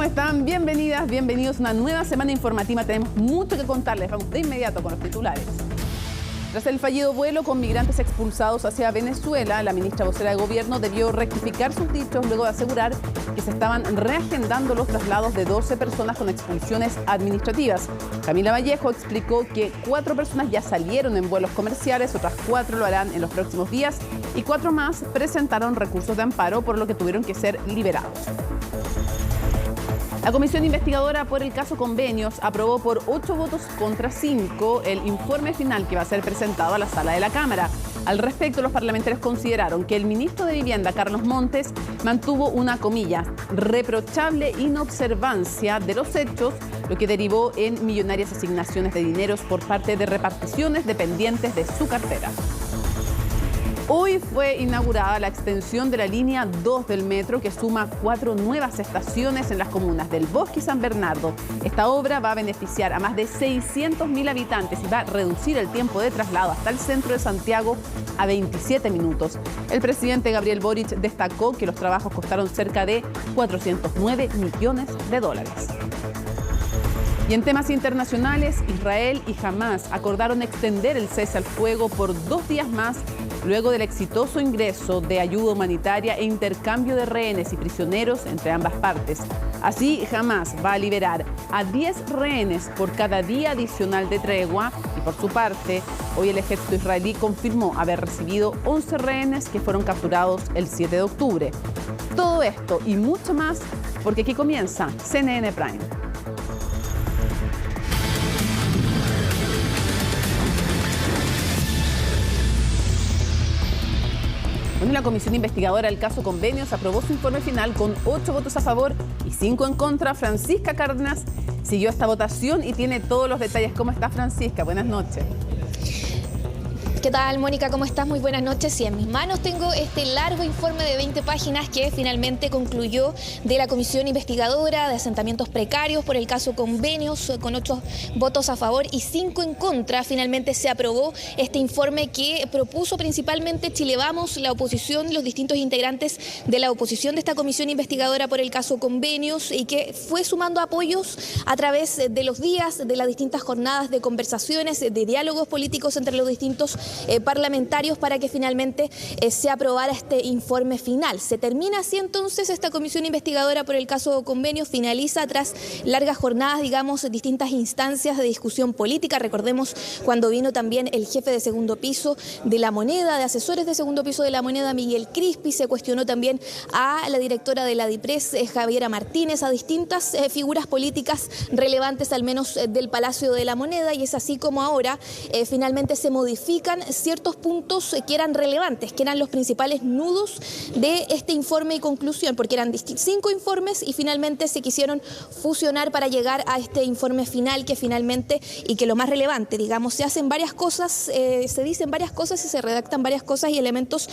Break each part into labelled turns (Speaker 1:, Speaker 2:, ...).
Speaker 1: están? Bienvenidas, bienvenidos a una nueva semana informativa. Tenemos mucho que contarles. Vamos de inmediato con los titulares. Tras el fallido vuelo con migrantes expulsados hacia Venezuela, la ministra vocera de Gobierno debió rectificar sus dichos luego de asegurar que se estaban reagendando los traslados de 12 personas con expulsiones administrativas. Camila Vallejo explicó que 4 personas ya salieron en vuelos comerciales, otras 4 lo harán en los próximos días y 4 más presentaron recursos de amparo, por lo que tuvieron que ser liberados. La comisión investigadora por el caso Convenios aprobó por 8 votos contra 5 el informe final que va a ser presentado a la sala de la Cámara. Al respecto, los parlamentarios consideraron que el ministro de Vivienda, Carlos Montes, mantuvo una, comillas, reprochable inobservancia de los hechos, lo que derivó en millonarias asignaciones de dineros por parte de reparticiones dependientes de su cartera. Hoy fue inaugurada la extensión de la línea 2 del metro, que suma 4 nuevas estaciones en las comunas del Bosque y San Bernardo. Esta obra va a beneficiar a más de 600.000 habitantes y va a reducir el tiempo de traslado hasta el centro de Santiago a 27 minutos. El presidente Gabriel Boric destacó que los trabajos costaron cerca de 409 millones de dólares. Y en temas internacionales, Israel y Hamás acordaron extender el cese al fuego por 2 días más, luego del exitoso ingreso de ayuda humanitaria e intercambio de rehenes y prisioneros entre ambas partes. Así, Hamás va a liberar a 10 rehenes por cada día adicional de tregua y, por su parte, hoy el ejército israelí confirmó haber recibido 11 rehenes que fueron capturados el 7 de octubre. Todo esto y mucho más, porque aquí comienza CNN Prime. Bueno, la comisión investigadora del caso Convenios aprobó su informe final con 8 votos a favor y 5 en contra. Francisca Cárdenas siguió esta votación y tiene todos los detalles. ¿Cómo está, Francisca? Buenas noches.
Speaker 2: ¿Qué tal, Mónica? ¿Cómo estás? Muy buenas noches. Y en mis manos tengo este largo informe de 20 páginas que finalmente concluyó de la comisión investigadora de asentamientos precarios por el caso Convenios, con 8 votos a favor y 5 en contra. Finalmente se aprobó este informe que propuso principalmente Chile Vamos, la oposición, los distintos integrantes de la oposición de esta comisión investigadora por el caso Convenios, y que fue sumando apoyos a través de los días, de las distintas jornadas de conversaciones, de diálogos políticos entre los distintos parlamentarios, para que finalmente se aprobara este informe final. Se termina así entonces esta comisión investigadora por el caso Convenios, finaliza tras largas jornadas, digamos, distintas instancias de discusión política. Recordemos cuando vino también el jefe de segundo piso de La Moneda, de asesores de segundo piso de La Moneda, Miguel Crispi, se cuestionó también a la directora de la DIPRES, Javiera Martínez, a distintas figuras políticas relevantes, al menos del Palacio de La Moneda, y es así como ahora finalmente se modifican ciertos puntos que eran relevantes, que eran los principales nudos de este informe y conclusión, porque eran 5 informes y finalmente se quisieron fusionar para llegar a este informe final, que finalmente, y que lo más relevante, digamos, se hacen varias cosas, se dicen varias cosas y se redactan varias cosas y elementos.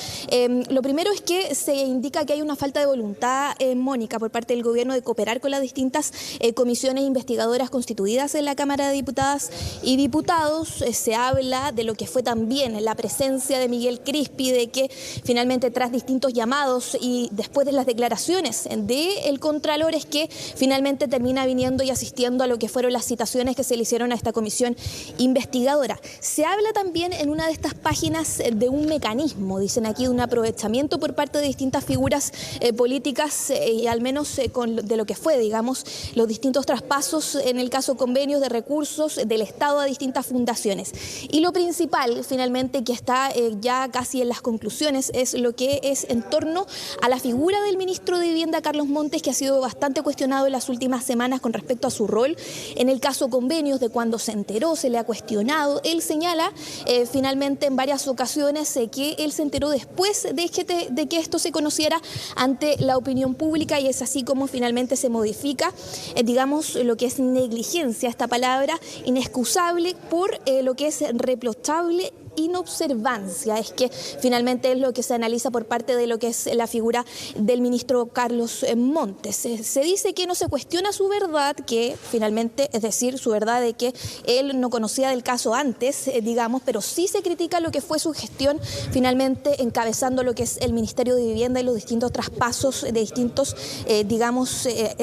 Speaker 2: Lo primero es que se indica que hay una falta de voluntad, Mónica, por parte del gobierno de cooperar con las distintas comisiones investigadoras constituidas en la Cámara de Diputadas y Diputados. Se habla de lo que fue también la presencia de Miguel Crispi, de que finalmente tras distintos llamados y después de las declaraciones del Contralor es que finalmente termina viniendo y asistiendo a lo que fueron las citaciones que se le hicieron a esta comisión investigadora. Se habla también en una de estas páginas de un mecanismo, dicen aquí, de un aprovechamiento por parte de distintas figuras políticas y al menos de lo que fue, digamos, los distintos traspasos en el caso Convenios de recursos del Estado a distintas fundaciones. Y lo principal, finalmente, que está ya casi en las conclusiones, es lo que es en torno a la figura del ministro de Vivienda, Carlos Montes, que ha sido bastante cuestionado en las últimas semanas con respecto a su rol en el caso Convenios. De cuando se enteró, se le ha cuestionado. Él señala finalmente en varias ocasiones que él se enteró después de que esto se conociera ante la opinión pública, y es así como finalmente se modifica, digamos, lo que es negligencia, esta palabra inexcusable, por lo que es reprochable inobservancia, es que finalmente es lo que se analiza por parte de lo que es la figura del ministro Carlos Montes. Se dice que no se cuestiona su verdad, que finalmente, es decir, su verdad de que él no conocía del caso antes, digamos, pero sí se critica lo que fue su gestión finalmente encabezando lo que es el Ministerio de Vivienda y los distintos traspasos de distintos,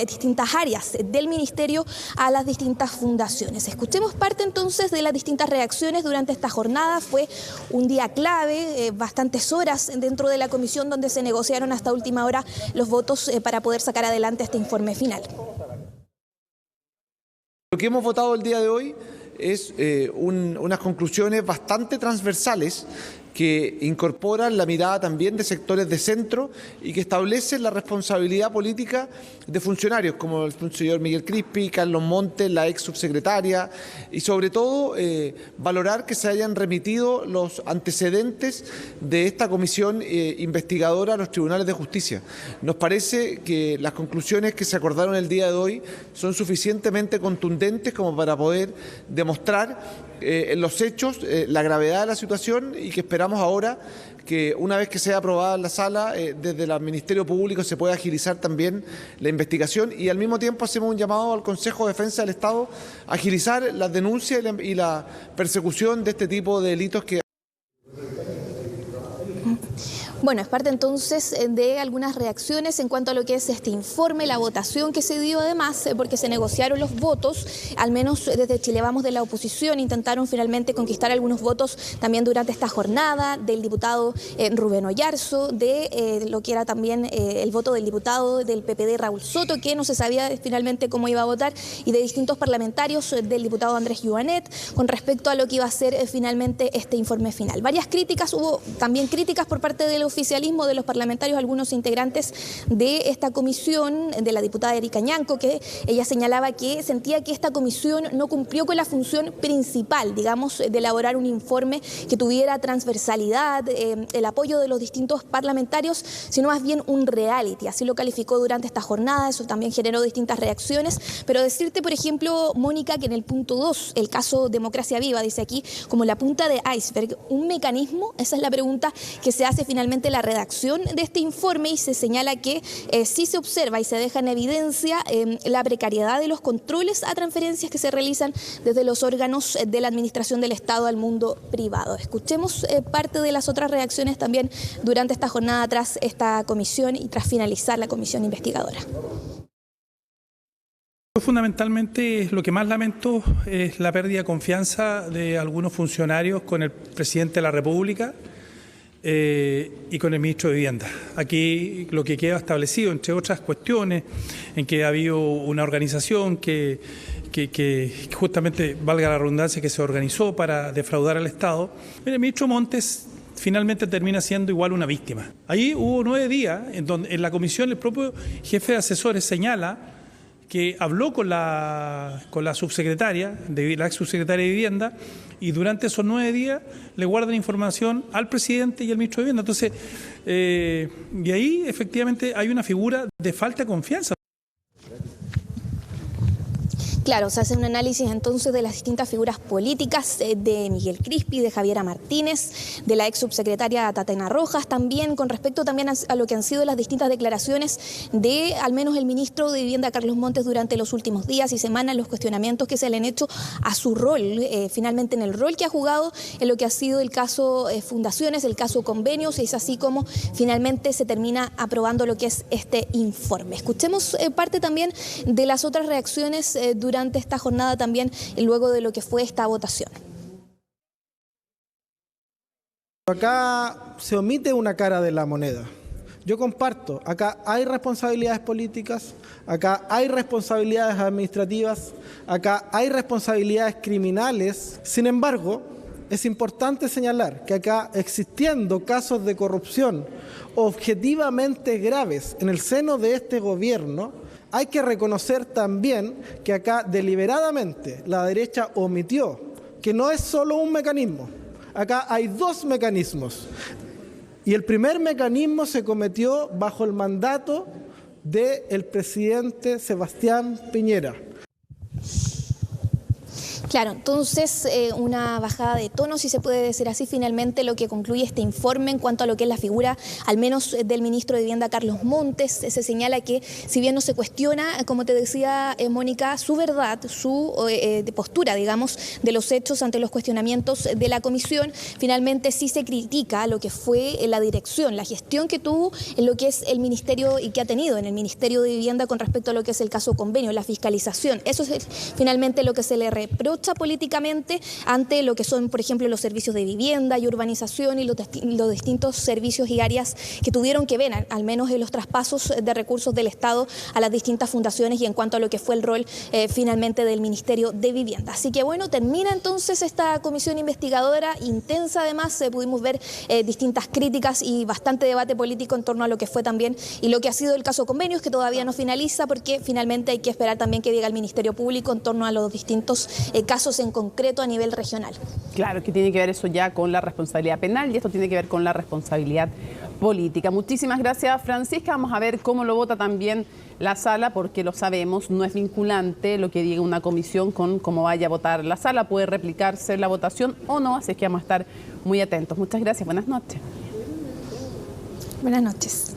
Speaker 2: distintas áreas del ministerio a las distintas fundaciones. Escuchemos parte entonces de las distintas reacciones durante esta jornada. Fue un día clave, bastantes horas dentro de la comisión donde se negociaron hasta última hora los votos para poder sacar adelante este informe final.
Speaker 3: Lo que hemos votado el día de hoy es unas conclusiones bastante transversales que incorporan la mirada también de sectores de centro y que establecen la responsabilidad política de funcionarios como el señor Miguel Crispi, Carlos Montes, la ex subsecretaria, y sobre todo valorar que se hayan remitido los antecedentes de esta comisión investigadora a los tribunales de justicia. Nos parece que las conclusiones que se acordaron el día de hoy son suficientemente contundentes como para poder demostrar en los hechos la gravedad de la situación, y que esperamos ahora que una vez que sea aprobada en la sala, desde el Ministerio Público se pueda agilizar también la investigación, y al mismo tiempo hacemos un llamado al Consejo de Defensa del Estado a agilizar las denuncias y la persecución de este tipo de delitos que...
Speaker 2: Bueno, es parte entonces de algunas reacciones en cuanto a lo que es este informe, la votación que se dio además, porque se negociaron los votos, al menos desde Chile Vamos de la oposición, intentaron finalmente conquistar algunos votos también durante esta jornada, del diputado Rubén Oyarzo, de lo que era también el voto del diputado del PPD Raúl Soto, que no se sabía finalmente cómo iba a votar, y de distintos parlamentarios, del diputado Andrés Yuanet, con respecto a lo que iba a ser finalmente este informe final. Varias críticas, hubo también críticas por parte del oficialismo, de los parlamentarios, algunos integrantes de esta comisión, de la diputada Erika Ñanco, que ella señalaba que sentía que esta comisión no cumplió con la función principal, digamos, de elaborar un informe que tuviera transversalidad, el apoyo de los distintos parlamentarios, sino más bien un reality. Así lo calificó durante esta jornada, eso también generó distintas reacciones, pero decirte, por ejemplo, Mónica, que en el punto 2, el caso Democracia Viva, dice aquí, como la punta de iceberg, un mecanismo, esa es la pregunta que se hace finalmente la redacción de este informe, y se señala que sí se observa y se deja en evidencia la precariedad de los controles a transferencias que se realizan desde los órganos de la administración del Estado al mundo privado. Escuchemos parte de las otras reacciones también durante esta jornada tras esta comisión y tras finalizar la comisión investigadora.
Speaker 4: Fundamentalmente, lo que más lamento es la pérdida de confianza de algunos funcionarios con el presidente de la República y con el ministro de Vivienda. Aquí lo que queda establecido, entre otras cuestiones, en que ha habido una organización que justamente, valga la redundancia, que se organizó para defraudar al Estado. El ministro Montes finalmente termina siendo igual una víctima. Ahí hubo 9 días en donde en la comisión el propio jefe de asesores señala que habló con la subsecretaria, la ex subsecretaria de Vivienda, y durante esos 9 días le guardan información al presidente y al ministro de Vivienda. Entonces, y ahí efectivamente hay una figura de falta de confianza.
Speaker 2: Claro, se hace un análisis entonces de las distintas figuras políticas de Miguel Crispi, de Javiera Martínez, de la ex subsecretaria Tatiana Rojas, también con respecto también a lo que han sido las distintas declaraciones de al menos el ministro de Vivienda Carlos Montes durante los últimos días y semanas, los cuestionamientos que se le han hecho a su rol, finalmente en el rol que ha jugado en lo que ha sido el caso fundaciones, el caso convenios, y es así como finalmente se termina aprobando lo que es este informe. Escuchemos parte también de las otras reacciones durante esta jornada también, luego de lo que fue esta votación.
Speaker 5: Acá se omite una cara de la moneda. Yo comparto, acá hay responsabilidades políticas, acá hay responsabilidades administrativas, acá hay responsabilidades criminales. Sin embargo, es importante señalar que acá, existiendo casos de corrupción objetivamente graves en el seno de este gobierno, hay que reconocer también que acá deliberadamente la derecha omitió que no es solo un mecanismo. Acá hay 2 mecanismos. Y el primer mecanismo se cometió bajo el mandato del presidente Sebastián Piñera.
Speaker 2: Claro, entonces una bajada de tono, si se puede decir así, finalmente lo que concluye este informe en cuanto a lo que es la figura, al menos del ministro de Vivienda, Carlos Montes. Se señala que si bien no se cuestiona, como te decía Mónica, su verdad, su postura, digamos, de los hechos ante los cuestionamientos de la comisión, finalmente sí se critica lo que fue la dirección, la gestión que tuvo en lo que es el ministerio y que ha tenido en el Ministerio de Vivienda con respecto a lo que es el caso convenio, la fiscalización. Eso es finalmente lo que se le reprocha políticamente ante lo que son, por ejemplo, los servicios de vivienda y urbanización y los distintos servicios y áreas que tuvieron que ver, al menos en los traspasos de recursos del Estado a las distintas fundaciones y en cuanto a lo que fue el rol finalmente del Ministerio de Vivienda. Así que bueno, termina entonces esta comisión investigadora intensa, además pudimos ver distintas críticas y bastante debate político en torno a lo que fue también y lo que ha sido el caso convenios, que todavía no finaliza porque finalmente hay que esperar también que diga el Ministerio Público en torno a los distintos casos en concreto a nivel regional.
Speaker 1: Claro, que tiene que ver eso ya con la responsabilidad penal y esto tiene que ver con la responsabilidad política. Muchísimas gracias, Francisca. Vamos a ver cómo lo vota también la sala, porque lo sabemos, no es vinculante lo que diga una comisión con cómo vaya a votar la sala. Puede replicarse la votación o no, así que vamos a estar muy atentos. Muchas gracias. Buenas noches.
Speaker 2: Buenas noches.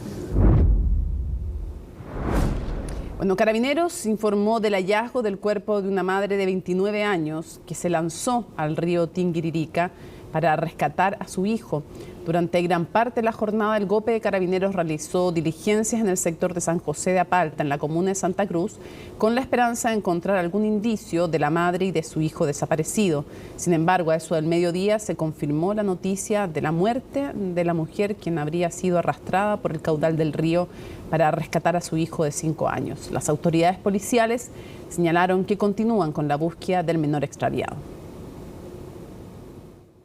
Speaker 1: Bueno, Carabineros informó del hallazgo del cuerpo de una madre de 29 años que se lanzó al río Tinguiririca para rescatar a su hijo. Durante gran parte de la jornada, el GOPE de Carabineros realizó diligencias en el sector de San José de Apalta, en la comuna de Santa Cruz, con la esperanza de encontrar algún indicio de la madre y de su hijo desaparecido. Sin embargo, a eso del mediodía se confirmó la noticia de la muerte de la mujer, quien habría sido arrastrada por el caudal del río para rescatar a su hijo de 5 años. Las autoridades policiales señalaron que continúan con la búsqueda del menor extraviado.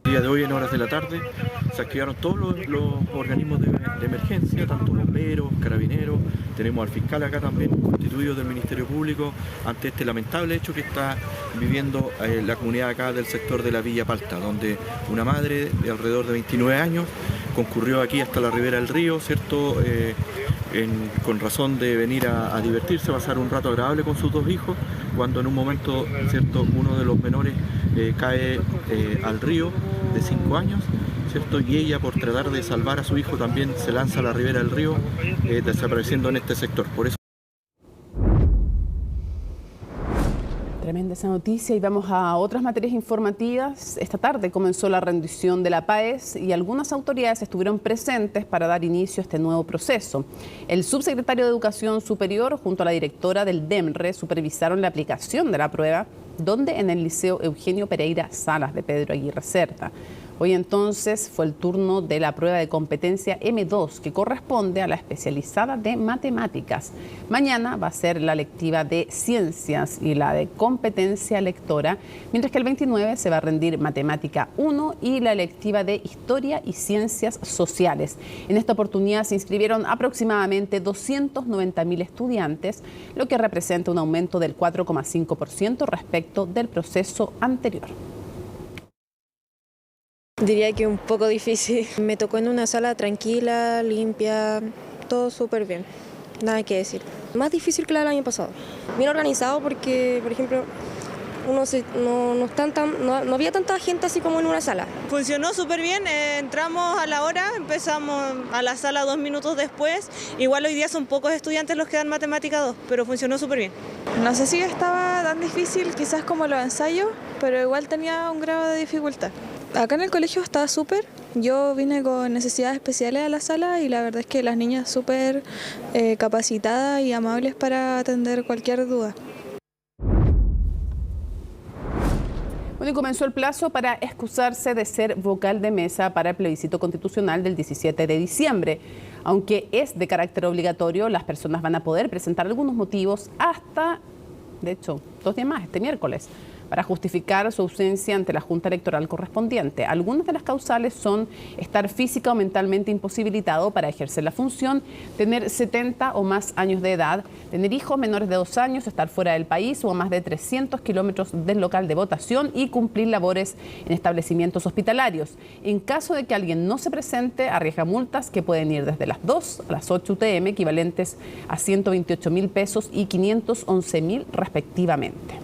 Speaker 6: El día de hoy, en horas de la tarde, se activaron todos los organismos de emergencia, tanto bomberos, carabineros, tenemos al fiscal acá también constituido del Ministerio Público, ante este lamentable hecho que está viviendo la comunidad acá del sector de la Villa Palta, donde una madre de alrededor de 29 años concurrió aquí hasta la ribera del río, ¿cierto? Con razón de venir a divertirse, a pasar un rato agradable con sus 2 hijos, cuando en un momento, ¿cierto?, uno de los menores cae al río de 5 años, ¿cierto?, y ella, por tratar de salvar a su hijo, también se lanza a la ribera del río, desapareciendo en este sector. Por eso...
Speaker 1: Tremenda esa noticia, y vamos a otras materias informativas. Esta tarde comenzó la rendición de la PAES y algunas autoridades estuvieron presentes para dar inicio a este nuevo proceso. El subsecretario de Educación Superior junto a la directora del DEMRE supervisaron la aplicación de la prueba, donde en el Liceo Eugenio Pereira Salas de Pedro Aguirre Cerda. Hoy entonces fue el turno de la prueba de competencia M2, que corresponde a la especializada de matemáticas. Mañana va a ser la lectiva de ciencias y la de competencia lectora, mientras que el 29 se va a rendir matemática 1 y la electiva de historia y ciencias sociales. En esta oportunidad se inscribieron aproximadamente 290.000 estudiantes, lo que representa un aumento del 4,5% respecto del proceso anterior.
Speaker 7: Diría que un poco difícil. Me tocó en una sala tranquila, limpia, todo súper bien. Nada que decir. Más difícil que la del año pasado. Bien organizado porque, por ejemplo, no había tanta gente así como en una sala.
Speaker 8: Funcionó súper bien, entramos a la hora, empezamos a la sala 2 minutos después. Igual hoy día son pocos estudiantes los que dan matemática 2, pero funcionó súper bien.
Speaker 9: No sé si estaba tan difícil quizás como los ensayos, pero igual tenía un grado de dificultad. Acá en el colegio estaba súper. Yo vine con necesidades especiales a la sala y la verdad es que las niñas súper capacitadas y amables para atender cualquier duda.
Speaker 1: Bueno, y comenzó el plazo para excusarse de ser vocal de mesa para el plebiscito constitucional del 17 de diciembre. Aunque es de carácter obligatorio, las personas van a poder presentar algunos motivos hasta, de hecho, 2 días más, este miércoles, para justificar su ausencia ante la Junta Electoral correspondiente. Algunas de las causales son estar física o mentalmente imposibilitado para ejercer la función, tener 70 o más años de edad, tener hijos menores de 2 años, estar fuera del país o a más de 300 kilómetros del local de votación y cumplir labores en establecimientos hospitalarios. En caso de que alguien no se presente, arriesga multas que pueden ir desde las 2 a las 8 UTM, equivalentes a 128.000 pesos y 511.000 respectivamente.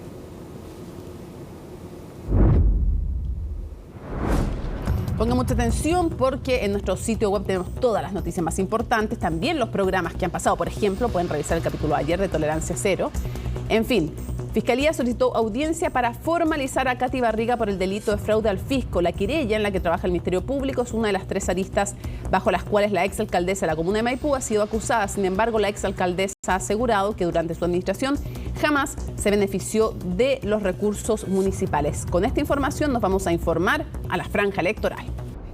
Speaker 1: Ponga mucha atención porque en nuestro sitio web tenemos todas las noticias más importantes, también los programas que han pasado. Por ejemplo, pueden revisar el capítulo de ayer de Tolerancia Cero. En fin, Fiscalía solicitó audiencia para formalizar a Katy Barriga por el delito de fraude al fisco. La querella en la que trabaja el Ministerio Público es una de las 3 aristas bajo las cuales la exalcaldesa de la comuna de Maipú ha sido acusada. Sin embargo, la exalcaldesa ha asegurado que durante su administración jamás se benefició de los recursos municipales. Con esta información nos vamos a informar a la franja electoral.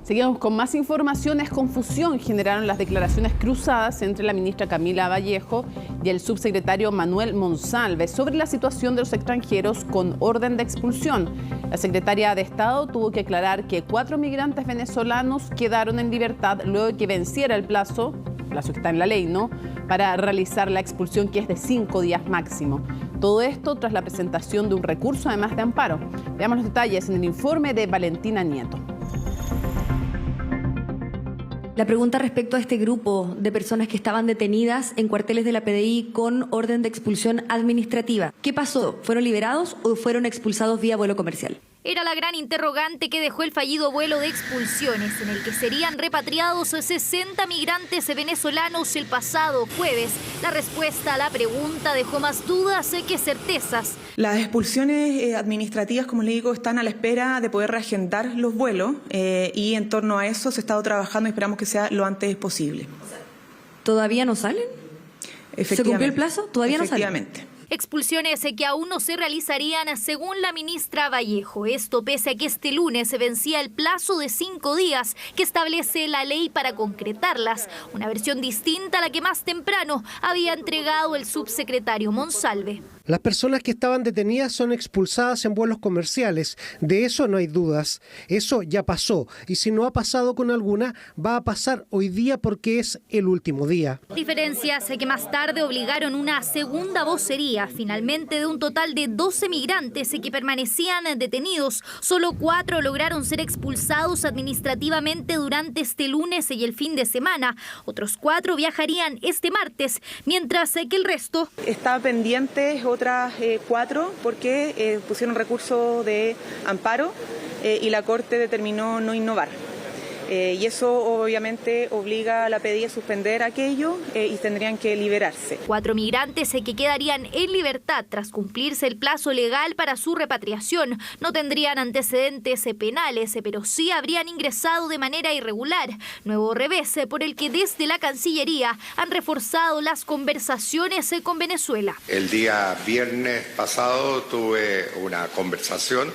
Speaker 1: Seguimos con más informaciones. Confusión generaron las declaraciones cruzadas entre la ministra Camila Vallejo y el subsecretario Manuel Monsalve sobre la situación de los extranjeros con orden de expulsión. La secretaria de Estado tuvo que aclarar que 4 migrantes venezolanos quedaron en libertad luego de que venciera el plazo que está en la ley, ¿no?, para realizar la expulsión, que es de 5 días máximo. Todo esto tras la presentación de un recurso además de amparo. Veamos los detalles en el informe de Valentina Nieto.
Speaker 10: La pregunta respecto a este grupo de personas que estaban detenidas en cuarteles de la PDI con orden de expulsión administrativa. ¿Qué pasó? ¿Fueron liberados o fueron expulsados vía vuelo comercial?
Speaker 11: Era la gran interrogante que dejó el fallido vuelo de expulsiones, en el que serían repatriados 60 migrantes venezolanos el pasado jueves. La respuesta a la pregunta dejó más dudas que certezas.
Speaker 12: Las expulsiones administrativas, como le digo, están a la espera de poder reagendar los vuelos y en torno a eso se ha estado trabajando y esperamos que sea lo antes posible.
Speaker 10: ¿Todavía no salen? ¿Se cumplió el plazo? ¿Todavía no salen?
Speaker 12: Efectivamente.
Speaker 11: Expulsiones que aún no se realizarían según la ministra Vallejo. Esto pese a que este lunes se vencía el plazo de 5 días que establece la ley para concretarlas. Una versión distinta a la que más temprano había entregado el subsecretario Monsalve.
Speaker 13: Las personas que estaban detenidas son expulsadas en vuelos comerciales. De eso no hay dudas. Eso ya pasó. Y si no ha pasado con alguna, va a pasar hoy día porque es el último día.
Speaker 11: Diferencias que más tarde obligaron una segunda vocería. Finalmente, de un total de 12 migrantes que permanecían detenidos, solo 4 lograron ser expulsados administrativamente durante este lunes y el fin de semana. Otros 4 viajarían este martes, mientras que el resto...
Speaker 12: Está pendiente otras 4 porque pusieron recurso de amparo y la Corte determinó no innovar. Y eso obviamente obliga a la PDI a suspender aquello y tendrían que liberarse.
Speaker 11: 4 migrantes que quedarían en libertad tras cumplirse el plazo legal para su repatriación. No tendrían antecedentes penales, pero sí habrían ingresado de manera irregular. Nuevo revés por el que desde la Cancillería han reforzado las conversaciones con Venezuela.
Speaker 14: El día viernes pasado tuve una conversación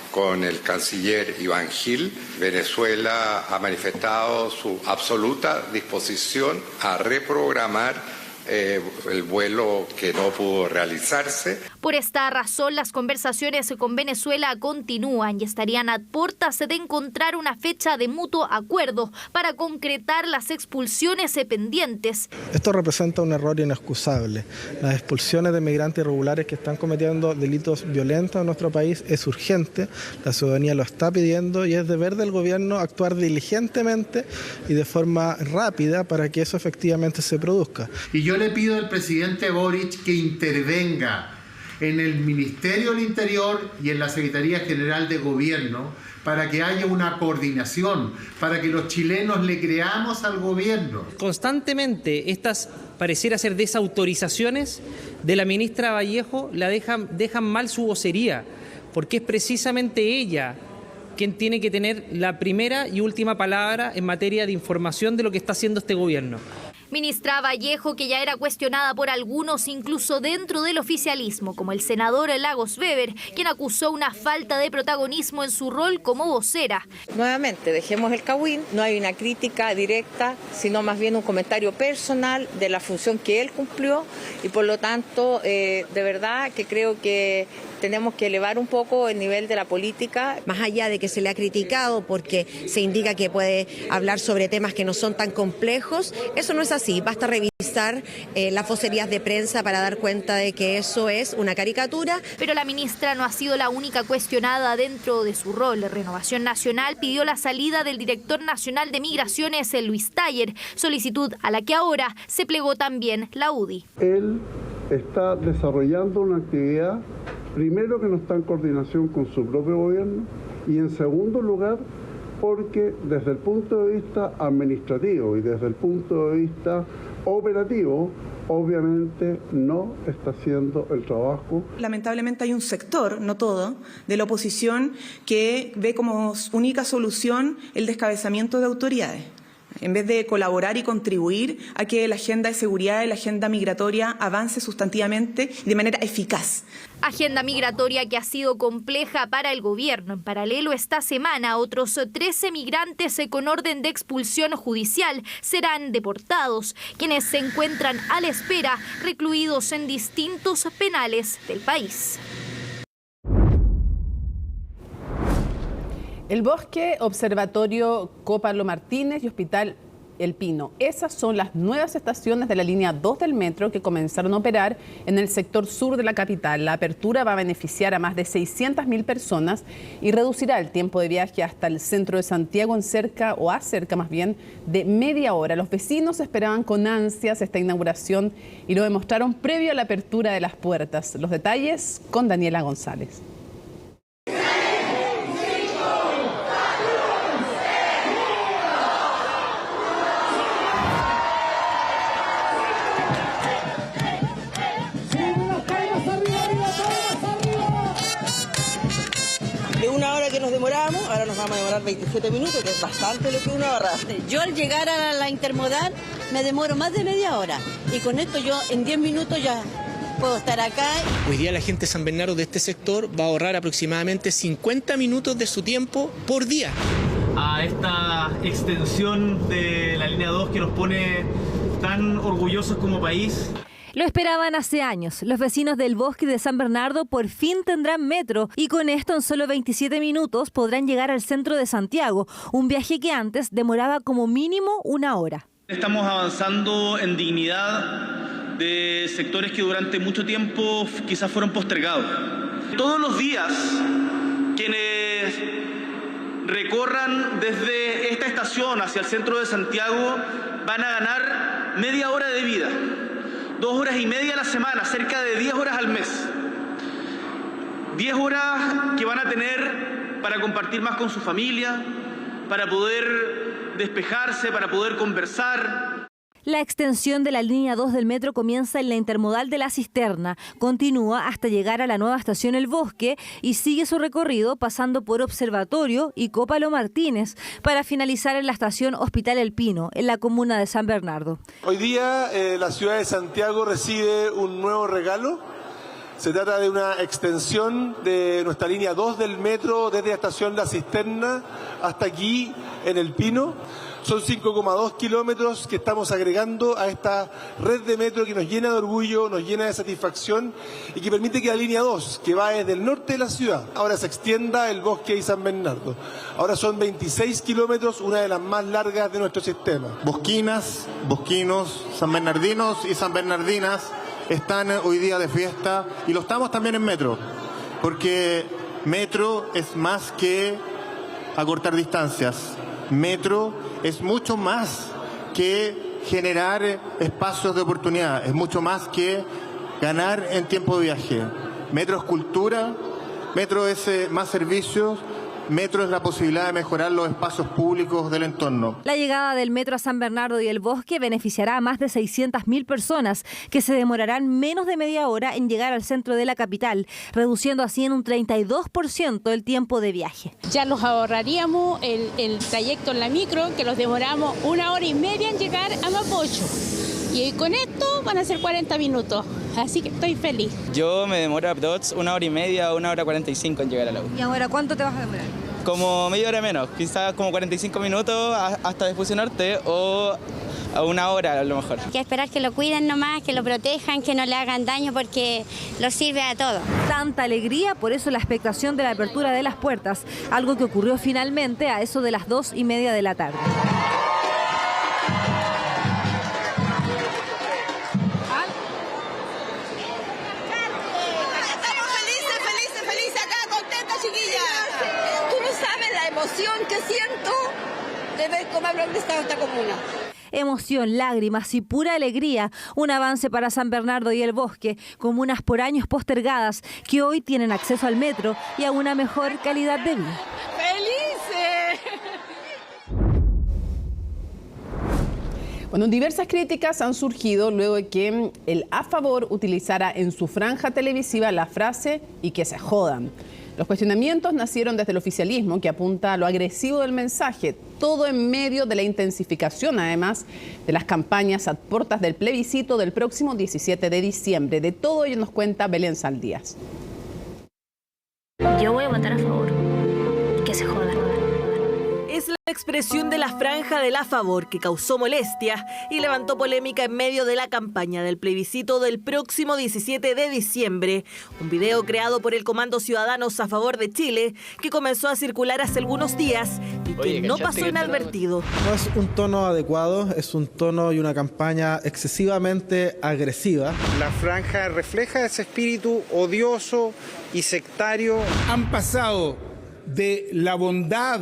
Speaker 14: con el canciller Iván Gil. Venezuela ha manifestado su absoluta disposición a reprogramar el vuelo que no pudo realizarse.
Speaker 11: Por esta razón, las conversaciones con Venezuela continúan y estarían a puertas de encontrar una fecha de mutuo acuerdo para concretar las expulsiones pendientes.
Speaker 5: Esto representa un error inexcusable. Las expulsiones de migrantes irregulares que están cometiendo delitos violentos en nuestro país es urgente, la ciudadanía lo está pidiendo y es deber del gobierno actuar diligentemente y de forma rápida para que eso efectivamente se produzca.
Speaker 15: Y yo le pido al presidente Boric que intervenga en el Ministerio del Interior y en la Secretaría General de Gobierno para que haya una coordinación, para que los chilenos le creamos al gobierno.
Speaker 16: Constantemente estas pareciera ser desautorizaciones de la ministra Vallejo dejan mal su vocería, porque es precisamente ella quien tiene que tener la primera y última palabra en materia de información de lo que está haciendo este gobierno.
Speaker 11: Ministra Vallejo, que ya era cuestionada por algunos, incluso dentro del oficialismo, como el senador Lagos Weber, quien acusó una falta de protagonismo en su rol como vocera.
Speaker 17: Nuevamente, dejemos el cagüín, no hay una crítica directa, sino más bien un comentario personal de la función que él cumplió y por lo tanto, de verdad que creo que tenemos que elevar un poco el nivel de la política.
Speaker 18: Más allá de que se le ha criticado porque se indica que puede hablar sobre temas que no son tan complejos, eso no es así. Basta revisar las vocerías de prensa para dar cuenta de que eso es una caricatura.
Speaker 11: Pero la ministra no ha sido la única cuestionada dentro de su rol. Renovación Nacional pidió la salida del director nacional de Migraciones, Luis Taller, solicitud a la que ahora se plegó también la UDI.
Speaker 19: Él está desarrollando una actividad, primero que no está en coordinación con su propio gobierno y en segundo lugar porque desde el punto de vista administrativo y desde el punto de vista operativo, obviamente no está haciendo el trabajo.
Speaker 12: Lamentablemente hay un sector, no todo, de la oposición que ve como única solución el descabezamiento de autoridades, en vez de colaborar y contribuir a que la agenda de seguridad y la agenda migratoria avance sustantivamente y de manera eficaz.
Speaker 11: Agenda migratoria que ha sido compleja para el gobierno. En paralelo, esta semana, otros 13 migrantes con orden de expulsión judicial serán deportados, quienes se encuentran a la espera, recluidos en distintos penales del país.
Speaker 1: El Bosque, Observatorio Cópalo Martínez y Hospital El Pino. Esas son las nuevas estaciones de la línea 2 del metro que comenzaron a operar en el sector sur de la capital. La apertura va a beneficiar a más de 600.000 personas y reducirá el tiempo de viaje hasta el centro de Santiago en cerca de media hora. Los vecinos esperaban con ansias esta inauguración y lo demostraron previo a la apertura de las puertas. Los detalles con Daniela González.
Speaker 20: De una hora que nos demorábamos, ahora nos vamos a demorar 27 minutos, que es bastante lo que uno agarra.
Speaker 21: Yo al llegar a la intermodal me demoro más de media hora y con esto yo en 10 minutos ya puedo estar acá.
Speaker 22: Hoy día la gente de San Bernardo de este sector va a ahorrar aproximadamente 50 minutos de su tiempo por día.
Speaker 23: A esta extensión de la línea 2 que nos pone tan orgullosos como país.
Speaker 24: Lo esperaban hace años. Los vecinos del Bosque de San Bernardo por fin tendrán metro y con esto en solo 27 minutos podrán llegar al centro de Santiago, un viaje que antes demoraba como mínimo una hora.
Speaker 23: Estamos avanzando en dignidad de sectores que durante mucho tiempo quizás fueron postergados. Todos los días quienes recorran desde esta estación hacia el centro de Santiago van a ganar media hora de vida. 2 horas y media a la semana, cerca de 10 horas al mes. 10 horas que van a tener para compartir más con su familia, para poder despejarse, para poder conversar.
Speaker 24: La extensión de la línea 2 del metro comienza en la intermodal de La Cisterna, continúa hasta llegar a la nueva estación El Bosque y sigue su recorrido pasando por Observatorio y Cópalo Martínez para finalizar en la estación Hospital El Pino, en la comuna de San Bernardo.
Speaker 25: Hoy día la ciudad de Santiago recibe un nuevo regalo. Se trata de una extensión de nuestra línea 2 del metro desde la estación La Cisterna hasta aquí en El Pino. Son 5,2 kilómetros que estamos agregando a esta red de metro que nos llena de orgullo, nos llena de satisfacción y que permite que la línea 2, que va desde el norte de la ciudad, ahora se extienda El Bosque y San Bernardo. Ahora son 26 kilómetros, una de las más largas de nuestro sistema.
Speaker 26: Bosquinas, bosquinos, sanbernardinos y sanbernardinas están hoy día de fiesta y lo estamos también en metro, porque metro es más que acortar distancias. Metro es mucho más que generar espacios de oportunidad, es mucho más que ganar en tiempo de viaje. Metro es cultura, metro es más servicios, metro es la posibilidad de mejorar los espacios públicos del entorno.
Speaker 24: La llegada del metro a San Bernardo y El Bosque beneficiará a más de 600.000 personas que se demorarán menos de media hora en llegar al centro de la capital, reduciendo así en un 32% el tiempo de viaje.
Speaker 27: Ya nos ahorraríamos el trayecto en la micro, que nos demoramos 1 hora y media en llegar a Mapocho. Y con esto van a ser 40 minutos, así que estoy feliz.
Speaker 28: Yo me demoro aprox 1 hora y media, 1 hora 45 en llegar a la U.
Speaker 24: ¿Y ahora cuánto te vas a demorar?
Speaker 28: Como media hora menos, quizás como 45 minutos hasta Vespucio Norte o a 1 hora a lo mejor.
Speaker 29: Hay que esperar que lo cuiden nomás, que lo protejan, que no le hagan daño porque lo sirve a todo.
Speaker 24: Tanta alegría, por eso la expectación de la apertura de las puertas, algo que ocurrió finalmente a eso de las 2:30 de la tarde.
Speaker 21: Que siento de ver cómo hablan de esta comuna.
Speaker 24: Emoción, lágrimas y pura alegría. Un avance para San Bernardo y El Bosque, comunas por años postergadas que hoy tienen acceso al metro y a una mejor calidad de vida.
Speaker 27: ¡Felices!
Speaker 1: Bueno, diversas críticas han surgido luego de que el A Favor utilizara en su franja televisiva la frase "y que se jodan". Los cuestionamientos nacieron desde el oficialismo, que apunta a lo agresivo del mensaje, todo en medio de la intensificación, además, de las campañas a puertas del plebiscito del próximo 17 de diciembre. De todo ello nos cuenta Belén Saldías.
Speaker 2: Yo voy a votar a favor. Que se jodan.
Speaker 3: Es la expresión de la franja del A Favor que causó molestia y levantó polémica en medio de la campaña del plebiscito del próximo 17 de diciembre. Un video creado por el Comando Ciudadanos a Favor de Chile que comenzó a circular hace algunos días y que no pasó inadvertido.
Speaker 5: No es un tono adecuado, es un tono y una campaña excesivamente agresiva.
Speaker 4: La franja refleja ese espíritu odioso y sectario.
Speaker 6: Han pasado de la bondad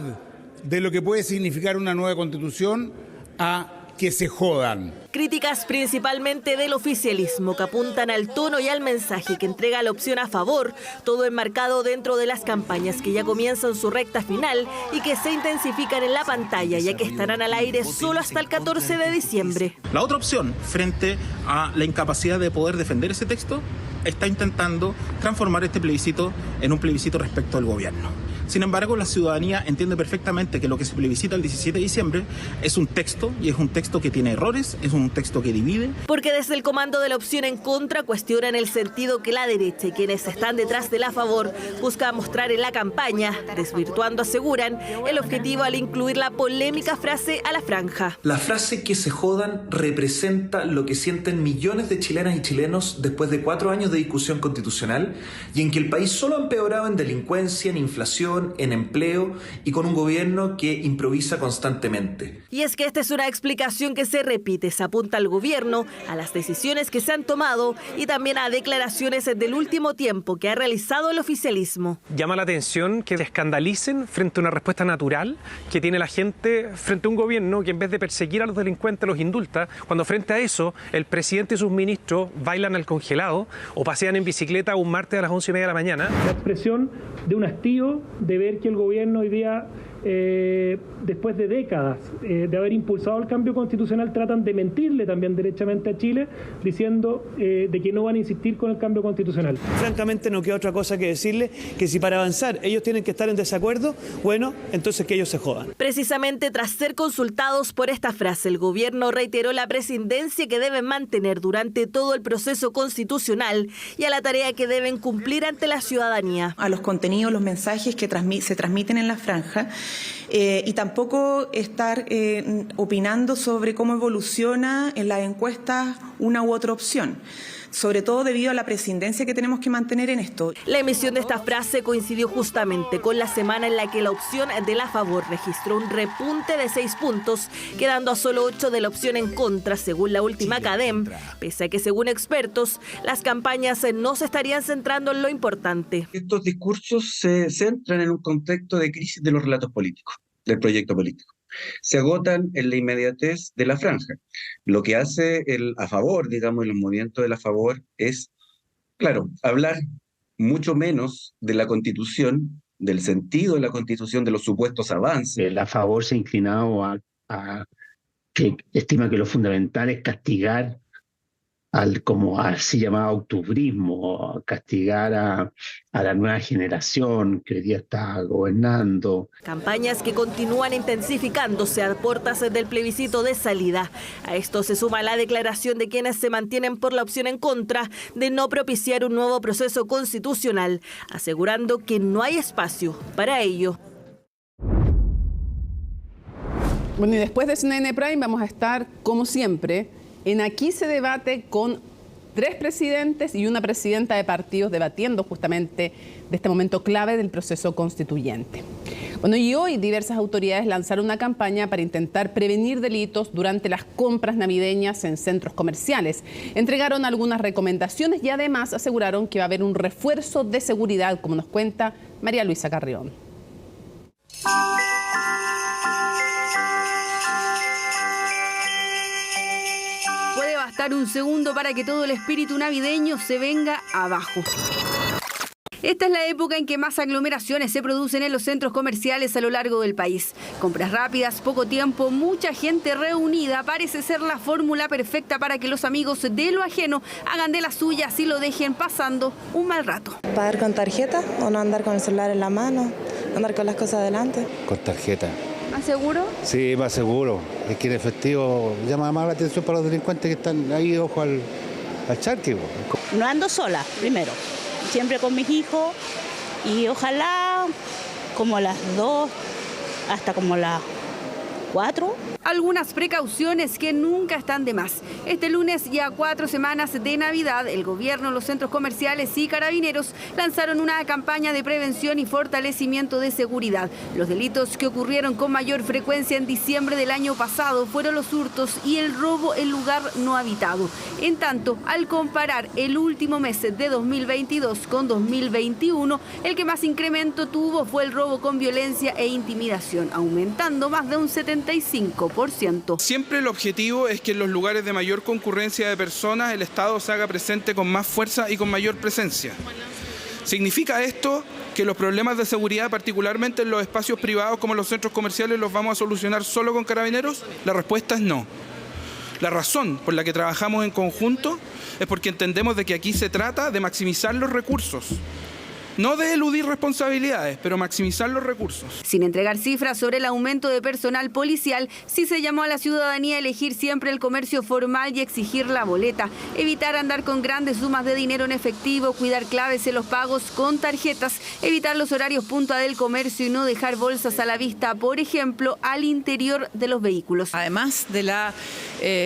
Speaker 6: de lo que puede significar una nueva constitución a que se jodan.
Speaker 3: Críticas principalmente del oficialismo que apuntan al tono y al mensaje que entrega la opción a favor, todo enmarcado dentro de las campañas que ya comienzan su recta final y que se intensifican en la pantalla, ya que estarán al aire solo hasta el 14 de diciembre.
Speaker 7: La otra opción, frente a la incapacidad de poder defender ese texto, está intentando transformar este plebiscito en un plebiscito respecto al gobierno. Sin embargo, la ciudadanía entiende perfectamente que lo que se plebiscita el 17 de diciembre es un texto, y es un texto que tiene errores, es un texto que divide.
Speaker 3: Porque desde el comando de la opción en contra cuestionan el sentido que la derecha y quienes están detrás de la favor buscan mostrar en la campaña, desvirtuando, aseguran, el objetivo al incluir la polémica frase a la franja.
Speaker 8: La frase "que se jodan" representa lo que sienten millones de chilenas y chilenos después de 4 años de discusión constitucional y en que el país solo ha empeorado en delincuencia, en inflación, en empleo y con un gobierno que improvisa constantemente.
Speaker 3: Y es que esta es una explicación que se repite, se apunta al gobierno, a las decisiones que se han tomado y también a declaraciones del último tiempo que ha realizado el oficialismo.
Speaker 9: Llama la atención que se escandalicen frente a una respuesta natural que tiene la gente frente a un gobierno que en vez de perseguir a los delincuentes los indulta, cuando frente a eso el presidente y sus ministros bailan al congelado o pasean en bicicleta un martes a las 11:30 de la mañana.
Speaker 10: La expresión de un hastío de ver que el gobierno hoy día, después de décadas de haber impulsado el cambio constitucional, tratan de mentirle también derechamente a Chile, diciendo de que no van a insistir con el cambio constitucional.
Speaker 13: Francamente no queda otra cosa que decirle que si para avanzar ellos tienen que estar en desacuerdo, bueno, entonces que ellos se jodan.
Speaker 3: Precisamente tras ser consultados por esta frase, el gobierno reiteró la prescindencia que deben mantener durante todo el proceso constitucional y a la tarea que deben cumplir ante la ciudadanía.
Speaker 12: A los contenidos, los mensajes que se transmiten en la franja y tampoco estar opinando sobre cómo evoluciona en las encuestas una u otra opción, sobre todo debido a la prescindencia que tenemos que mantener en esto.
Speaker 3: La emisión de esta frase coincidió justamente con la semana en la que la opción de la favor registró un repunte de 6 puntos, quedando a solo 8 de la opción en contra, según la última CADEM, pese a que, según expertos, las campañas no se estarían centrando en lo importante.
Speaker 30: Estos discursos se centran en un contexto de crisis de los relatos políticos, del proyecto político. Se agotan en la inmediatez de la franja. Lo que hace el a favor, digamos, el movimiento de la favor es, claro, hablar mucho menos de la Constitución, del sentido de la Constitución, de los supuestos avances.
Speaker 31: El a favor se ha inclinado a que estima que lo fundamental es castigar como así llamado octubrismo, castigar a la nueva generación que hoy día está gobernando.
Speaker 3: Campañas que continúan intensificándose a puertas del plebiscito de salida. A esto se suma la declaración de quienes se mantienen por la opción en contra de no propiciar un nuevo proceso constitucional, asegurando que no hay espacio para ello.
Speaker 1: Bueno, y después de CNN Prime vamos a estar, como siempre, en Aquí se debate con 3 presidentes y una presidenta de partidos debatiendo justamente de este momento clave del proceso constituyente. Bueno, y hoy diversas autoridades lanzaron una campaña para intentar prevenir delitos durante las compras navideñas en centros comerciales. Entregaron algunas recomendaciones y además aseguraron que va a haber un refuerzo de seguridad, como nos cuenta María Luisa Carrión.
Speaker 32: Puede bastar un segundo para que todo el espíritu navideño se venga abajo.
Speaker 11: Esta es la época en que más aglomeraciones se producen en los centros comerciales a lo largo del país. Compras rápidas, poco tiempo, mucha gente reunida. Parece ser la fórmula perfecta para que los amigos de lo ajeno hagan de las suyas y lo dejen pasando un mal rato.
Speaker 14: ¿Pagar con tarjeta o no andar con el celular en la mano? ¿Andar con las cosas adelante?
Speaker 15: Con tarjeta.
Speaker 11: ¿Más seguro?
Speaker 15: Sí, más seguro. Es que en efectivo llama más la atención para los delincuentes que están ahí, ojo al charque.
Speaker 16: No ando sola, primero. Siempre con mis hijos y ojalá como a las 2 hasta como las 4.
Speaker 11: Algunas precauciones que nunca están de más. Este lunes, ya 4 semanas de Navidad, el gobierno, los centros comerciales y carabineros lanzaron una campaña de prevención y fortalecimiento de seguridad. Los delitos que ocurrieron con mayor frecuencia en diciembre del año pasado fueron los hurtos y el robo en lugar no habitado. En tanto, al comparar el último mes de 2022 con 2021, el que más incremento tuvo fue el robo con violencia e intimidación, aumentando más de un 75%.
Speaker 17: Siempre el objetivo es que en los lugares de mayor concurrencia de personas el Estado se haga presente con más fuerza y con mayor presencia. ¿Significa esto que los problemas de seguridad, particularmente en los espacios privados como los centros comerciales, los vamos a solucionar solo con carabineros? La respuesta es no. La razón por la que trabajamos en conjunto es porque entendemos de que aquí se trata de maximizar los recursos. No de eludir responsabilidades, pero maximizar los recursos.
Speaker 11: Sin entregar cifras sobre el aumento de personal policial, sí se llamó a la ciudadanía a elegir siempre el comercio formal y exigir la boleta, evitar andar con grandes sumas de dinero en efectivo, cuidar claves en los pagos con tarjetas, evitar los horarios punta del comercio y no dejar bolsas a la vista, por ejemplo, al interior de los vehículos.
Speaker 18: Además de la